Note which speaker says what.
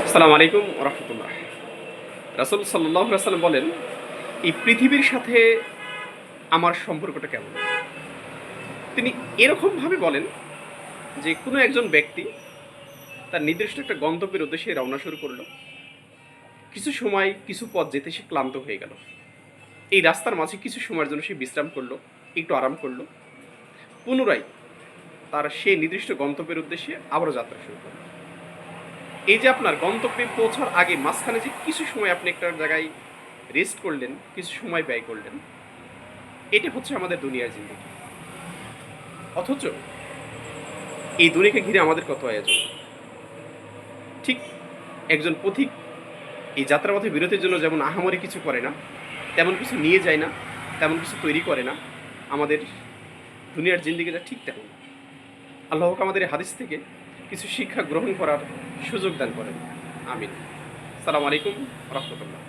Speaker 1: আসসালামু আলাইকুম রহমতুল্লাহ। রাসূল সাল্লাল্লাহু আলাইহি ওয়াসাল্লাম বলেন, এই পৃথিবীর সাথে আমার সম্পর্কটা কেমন? তিনি এরকমভাবে বলেন যে কোনো একজন ব্যক্তি তার নির্দিষ্ট একটা গন্তব্যের উদ্দেশ্যে রওনা শুরু করলো। কিছু সময় কিছু পথ যেতে সে ক্লান্ত হয়ে গেল। এই রাস্তার মাঝে কিছু সময়ের জন্য সে বিশ্রাম করলো, একটু আরাম করলো। পুনরায় তার সে নির্দিষ্ট গন্তব্যের উদ্দেশ্যে আবারও যাত্রা শুরু করলো। এই যে আপনার গন্তব্যে পৌঁছার আগে মাঝখানে যে কিছু সময় আপনি একটা জায়গায় রেস্ট করলেন, কিছু সময় ব্যয় করলেন, এটা হচ্ছে আমাদের দুনিয়ার জিন্দেগি। অথচ এই দুনিয়াকে ঘিরে আমাদের কত আয়োজন। ঠিক একজন পথিক এই যাত্রাপথে বিরতির জন্য যেমন আহামরি কিছু করে না, তেমন কিছু নিয়ে যায় না, তেমন কিছু তৈরি করে না, আমাদের দুনিয়ার জিন্দেগিটা ঠিক তেমন। আল্লাহ পাক আমাদের এই হাদিস থেকে কিছু শিক্ষা গ্রহণ করার সুযোগ দান করেন। আমিন। আসসালামু আলাইকুম রহমতুল্লাহ।